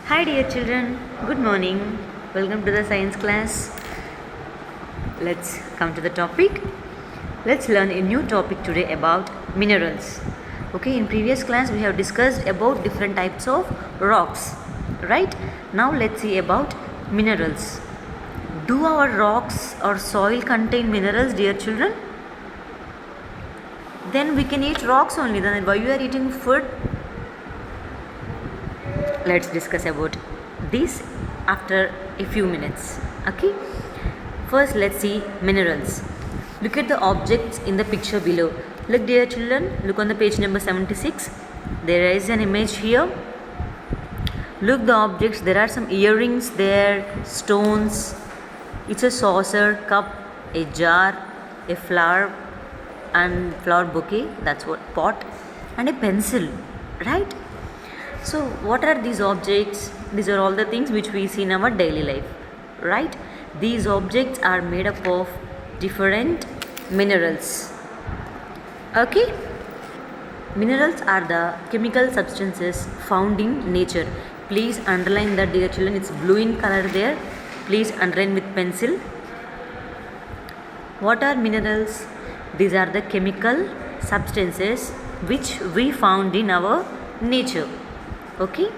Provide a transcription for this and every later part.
Hi dear children, good morning. Welcome to the science class. Let's come to the topic. Let's learn a new topic today about minerals. Okay, in previous class we have discussed about different types of rocks, right? Now let's see about minerals. Do our rocks or soil contain minerals, dear children? Then we can eat rocks only. Then why you are eating food? Let's discuss about this after a few minutes. Okay, first let's see minerals. Look at the objects in the picture below. Look dear children, look on the page number 76. There is an image here. Look the objects, there are some earrings there, stones, it's a saucer, cup, a jar, a flower and flower bouquet, that's what, pot, and a pencil, right? So what are these objects? These are all the things which we see in our daily life, right? These objects are made up of different minerals. Okay? Minerals are the chemical substances found in nature. Please underline that dear children, it's blue in color there. Please underline with pencil. What are minerals? These are the chemical substances which we found in our nature. Okay,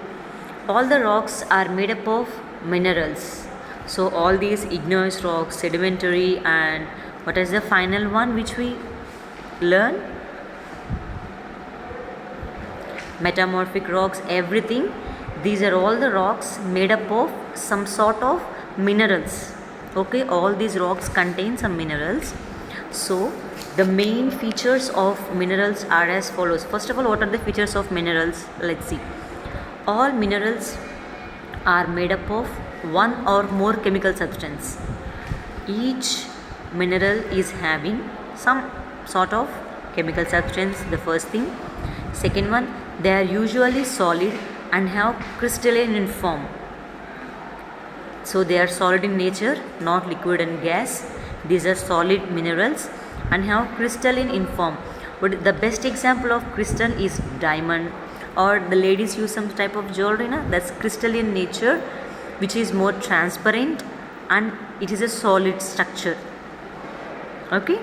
all the rocks are made up of minerals. So all these igneous rocks, sedimentary, and what is the final one which we learn? Metamorphic rocks, everything. These are all the rocks made up of some sort of minerals. Okay, all these rocks contain some minerals. So the main features of minerals are as follows. First of all, what are the features of minerals? Let's see. All minerals are made up of one or more chemical substance. Each mineral is having some sort of chemical substance, the first thing. Second one, they are usually solid and have crystalline in form. So they are solid in nature, not liquid and gas. These are solid minerals and have crystalline in form. But the best example of crystal is diamond, or the ladies use some type of jewelry, that's crystalline nature, which is more transparent and it is a solid structure. Okay,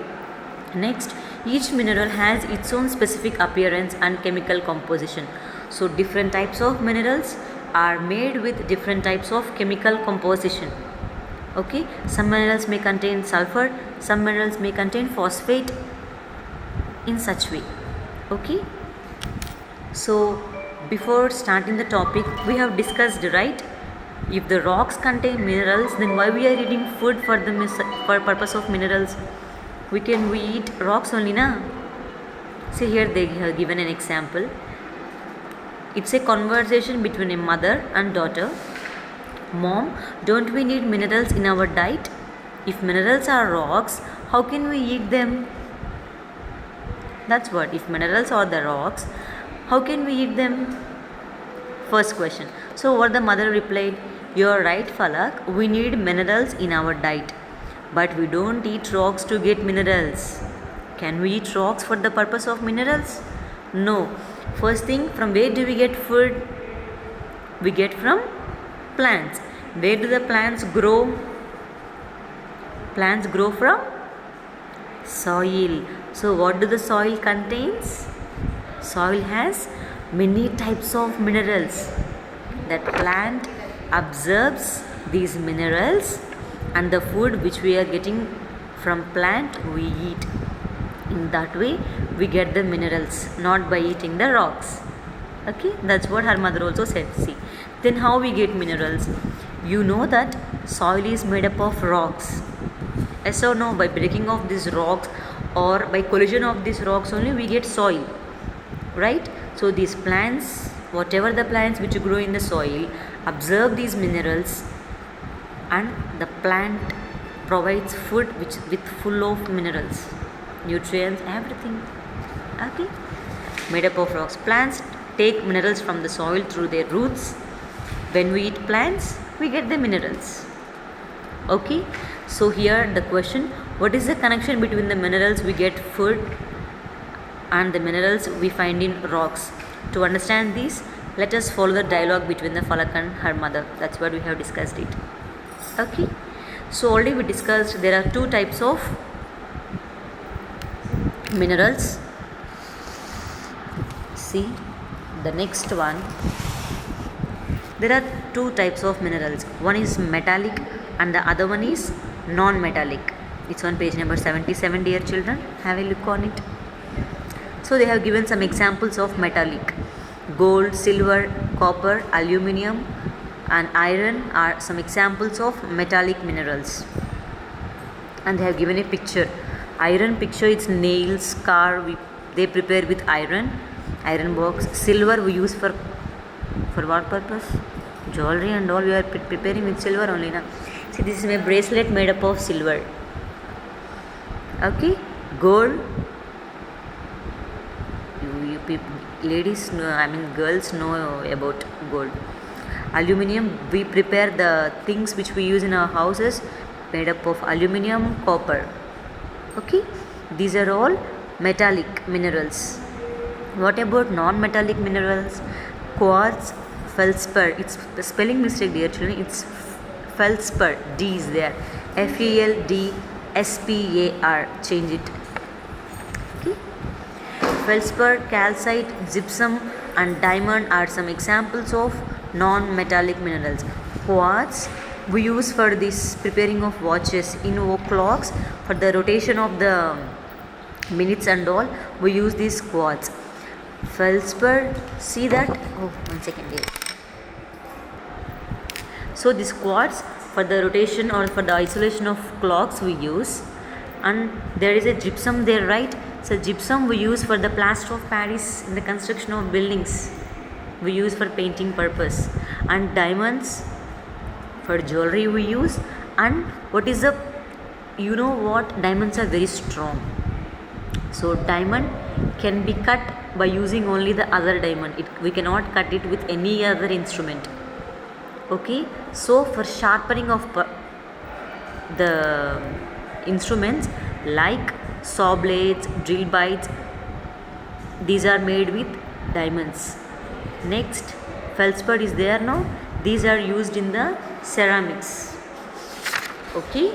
next, each mineral has its own specific appearance and chemical composition. So different types of minerals are made with different types of chemical composition. Okay, some minerals may contain sulfur, some minerals may contain phosphate, in such way. Okay, so before starting the topic, we have discussed, right? If the rocks contain minerals, then why we are eating food for purpose of minerals? We eat rocks only, na? See here they have given an example. It's a conversation between a mother and daughter. Mom, don't we need minerals in our diet? If minerals are rocks, how can we eat them? That's what, if minerals are the rocks, how can we eat them? First question. So what the mother replied, you're right Falak, we need minerals in our diet, but we don't eat rocks to get minerals. Can we eat rocks for the purpose of minerals? No. First thing, from where do we get food? We get from plants. Where do the plants grow? Plants grow from soil. So what do the soil contains? Soil has many types of minerals. That plant absorbs these minerals, and the food which we are getting from plant we eat. In that way we get the minerals, not by eating the rocks. Okay, that's what her mother also said. See, then how we get minerals? You know that soil is made up of rocks. Yes or no? By breaking of these rocks or by collision of these rocks only we get soil, right? So these plants, whatever the plants which grow in the soil, absorb these minerals, and the plant provides food which with full of minerals, nutrients, everything. Okay, made up of rocks. Plants take minerals from the soil through their roots. When we eat plants, we get the minerals. Okay, so here the question, what is the connection between the minerals we get food and the minerals we find in rocks? To understand this, Let us follow the dialogue between the Falak and her mother. That's what we have discussed it. Okay. So already we discussed there are two types of minerals. See the next one. There are two types of minerals. One is metallic and the other one is non-metallic. It's on page number 77, dear children. Have a look on it. So they have given some examples of metallic. Gold, silver, copper, aluminium and iron are some examples of metallic minerals. And they have given a picture. Iron picture, it's nails, car, they prepare with iron box. Silver we use for what purpose? Jewelry and all we are preparing with silver only now. See, this is my bracelet made up of silver. Okay. Gold, you people, ladies know, girls know about gold. Aluminium, we prepare the things which we use in our houses made up of aluminium, copper. Okay, these are all metallic minerals. What about non-metallic minerals? Quartz, feldspar. It's the spelling mistake, dear children. It's feldspar. D is there. FELDSPAR. Change it. Okay. Feldspar, calcite, gypsum, and diamond are some examples of non-metallic minerals. Quartz we use for this preparing of watches, clocks, for the rotation of the minutes and all. We use this quartz. Feldspar, see that? Oh, 1 second here. So this quartz for the rotation or for the isolation of clocks we use. And there is a gypsum there, right? So gypsum we use for the plaster of Paris in the construction of buildings. We use for painting purpose. And diamonds for jewelry we use. And what is the, diamonds are very strong. So diamond can be cut by using only the other diamond. We cannot cut it with any other instrument. Okay. So for sharpening of the instruments like saw blades, drill bites, these are made with diamonds. Next, feldspar is there now. These are used in the ceramics. Okay.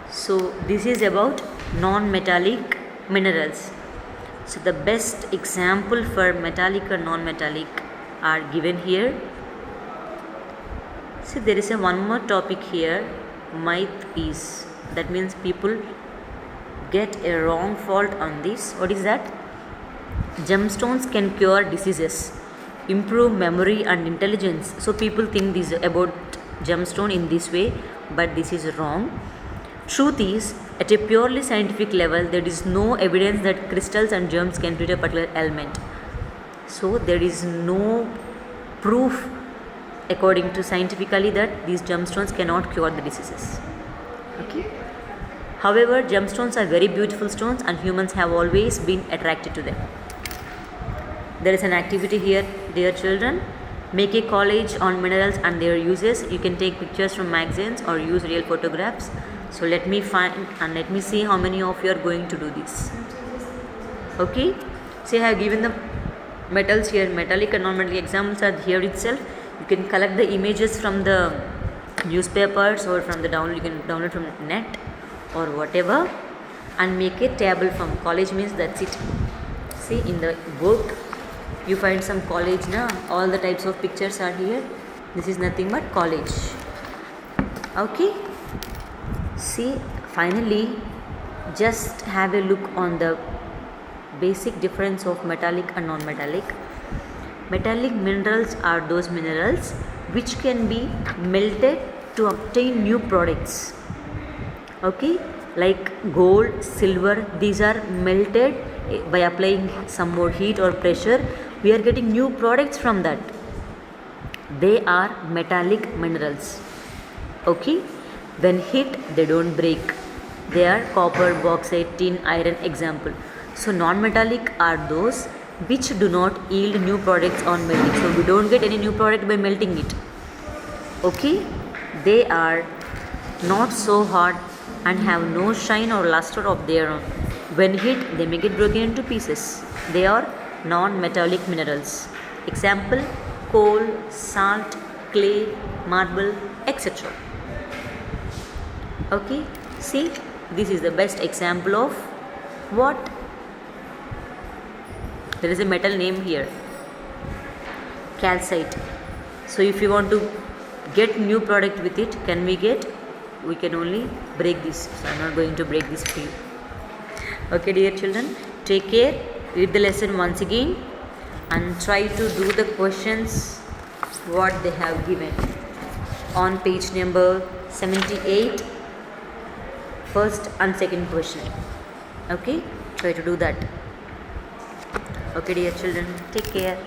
So this is about non-metallic minerals. So the best example for metallic or non-metallic are given here. See, there is one more topic here. Myth is, that means people get a wrong fault on this. What is that? Gemstones can cure diseases, improve memory and intelligence. So people think this about gemstone in this way, but this is wrong. Truth is, at a purely scientific level, there is no evidence that crystals and gems can treat a particular ailment. So there is no proof according to scientifically that these gemstones cannot cure the diseases. Okay. However, gemstones are very beautiful stones and humans have always been attracted to them. There is an activity here, dear children. Make a collage on minerals and their uses. You can take pictures from magazines or use real photographs. So let me find and let me see how many of you are going to do this. Okay. See, I have given the metals here, metallic and non-metallic examples are here itself. You can collect the images from the newspapers or from the download. You can download from net or whatever and make a table from college means that's it. See, in the book you find some college now. All the types of pictures are here. This is nothing but college. Okay. See, finally, just have a look on the basic difference of metallic and non-metallic. Metallic minerals are those minerals which can be melted to obtain new products. Okay, like gold, silver, these are melted by applying some more heat or pressure. We are getting new products from that. They are metallic minerals. Okay, when hit they don't break. They are copper, bauxite, tin, iron example. So non-metallic are those which do not yield new products on melting. So we don't get any new product by melting it. Okay, they are not so hard and have no shine or luster of their own. When hit, they may get broken into pieces. They are non-metallic minerals. Example: coal, salt, clay, marble, etc. Okay, see, this is the best example of what? There is a metal name here, calcite. So if you want to get new product with it, can we get? We can only break this. So I'm not going to break this for you. Okay, dear children, take care. Read the lesson once again and try to do the questions what they have given on page number 78, first and second question. Okay, try to do that. Okay, dear children, take care.